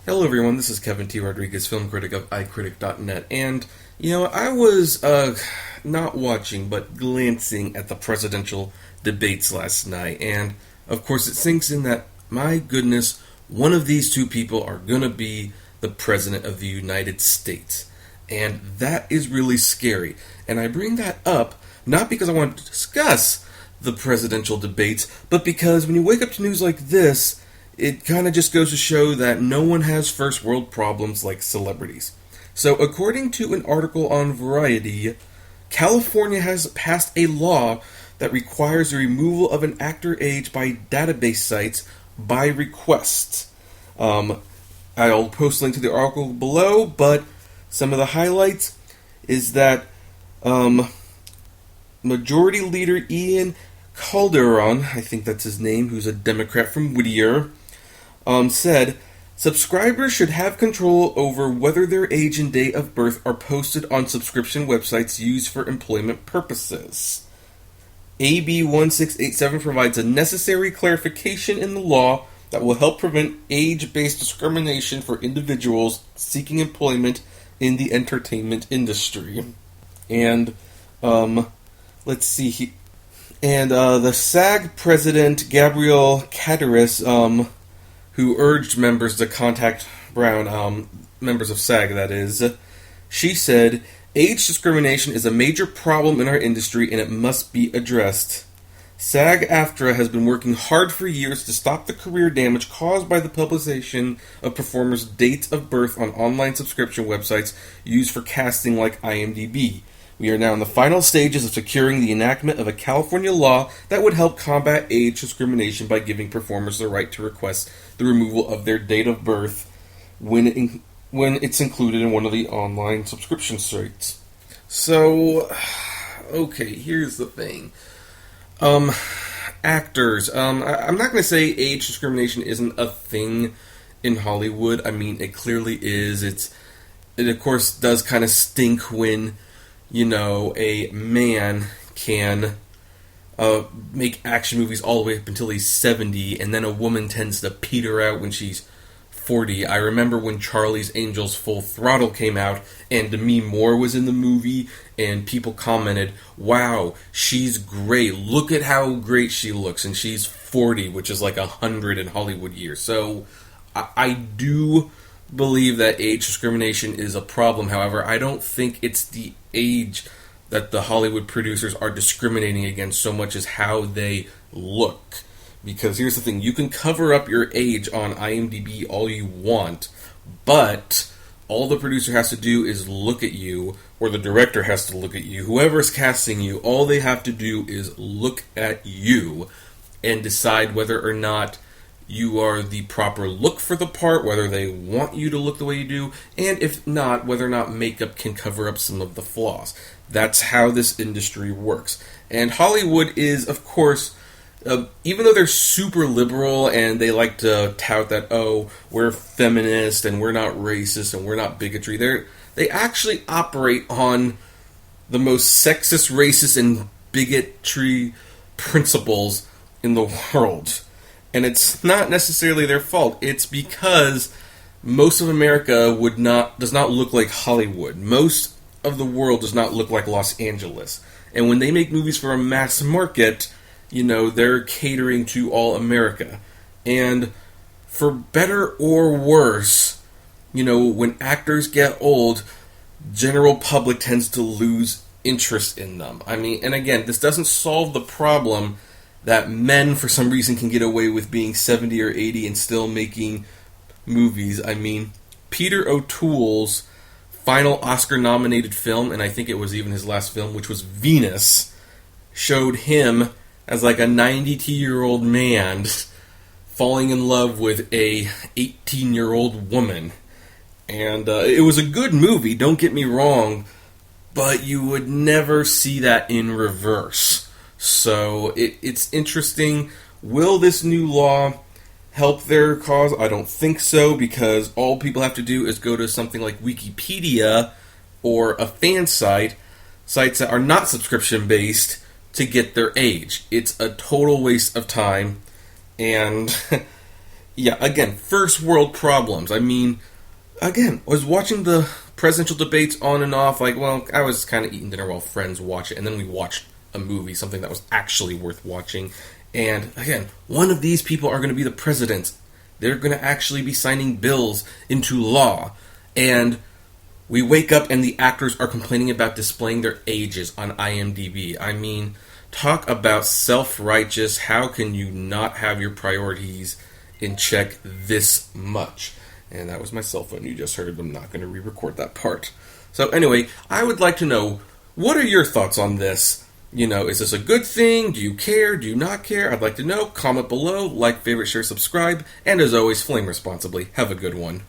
Hello everyone, this is Kevin T. Rodriguez, film critic of iCritic.net, and, I was, not watching, but glancing at the presidential debates last night, and, of course, it sinks in that, my goodness, one of these two people are gonna be the President of the United States, and that is really scary, and I bring that up, not because I want to discuss the presidential debates, but because when you wake up to news like this, it kind of just goes to show that no one has first world problems like celebrities. So, according to an article on Variety, California has passed a law that requires the removal of an actor age by database sites by request. I'll post a link to the article below, but some of the highlights is that Majority Leader Ian Calderon, I think that's his name, who's a Democrat from Whittier, said, subscribers should have control over whether their age and date of birth are posted on subscription websites used for employment purposes. AB 1687 provides a necessary clarification in the law that will help prevent age-based discrimination for individuals seeking employment in the entertainment industry. And, let's see, the SAG president, Gabrielle Cateris, who urged members to contact Brown, members of SAG, that is. She said, age discrimination is a major problem in our industry and it must be addressed. SAG-AFTRA has been working hard for years to stop the career damage caused by the publication of performers' dates of birth on online subscription websites used for casting like IMDB. We are now in the final stages of securing the enactment of a California law that would help combat age discrimination by giving performers the right to request the removal of their date of birth when it's included in one of the online subscription sites. So, okay, here's the thing. Actors. I'm not going to say age discrimination isn't a thing in Hollywood. I mean, it clearly is. It of course does kind of stink when a man can make action movies all the way up until he's 70, and then a woman tends to peter out when she's 40. I remember when Charlie's Angels Full Throttle came out, and Demi Moore was in the movie, and people commented, wow, she's great, look at how great she looks, and she's 40, which is like 100 in Hollywood years. So, I do believe that age discrimination is a problem. However, I don't think it's the age that the Hollywood producers are discriminating against so much as how they look. Because here's the thing, you can cover up your age on IMDb all you want, but all the producer has to do is look at you, or the director has to look at you, whoever's casting you, all they have to do is look at you and decide whether or not you are the proper look for the part, whether they want you to look the way you do, and if not, whether or not makeup can cover up some of the flaws. That's how this industry works. And Hollywood is, of course, even though they're super liberal and they like to tout that, oh, we're feminist and we're not racist and we're not bigotry, they actually operate on the most sexist, racist, and bigotry principles in the world. And it's not necessarily their fault. It's because most of America does not look like Hollywood. Most of the world does not look like Los Angeles. And when they make movies for a mass market, they're catering to all America. And for better or worse, when actors get old, general public tends to lose interest in them. I mean, and again, this doesn't solve the problem that men, for some reason, can get away with being 70 or 80 and still making movies. I mean, Peter O'Toole's final Oscar-nominated film, and I think it was even his last film, which was Venus, showed him as like a 92-year-old man falling in love with a 18-year-old woman. And it was a good movie, don't get me wrong, but you would never see that in reverse. So, it's interesting. Will this new law help their cause? I don't think so, because all people have to do is go to something like Wikipedia or a fan site, sites that are not subscription-based, to get their age. It's a total waste of time, and Yeah, again, first world problems. I mean, again, I was watching the presidential debates on and off. Like, well, I was kind of eating dinner while friends watch it, and then we watched a movie, something that was actually worth watching. And again, one of these people are going to be the president. They're going to actually be signing bills into law. And we wake up and the actors are complaining about displaying their ages on IMDB. I mean, talk about self-righteous. How can you not have your priorities in check this much? And that was my cell phone you just heard. I'm not going to re-record that part. So anyway, I would like to know, what are your thoughts on this? You know, is this a good thing? Do you care? Do you not care? I'd like to know. Comment below, like, favorite, share, subscribe, and as always, flame responsibly. Have a good one.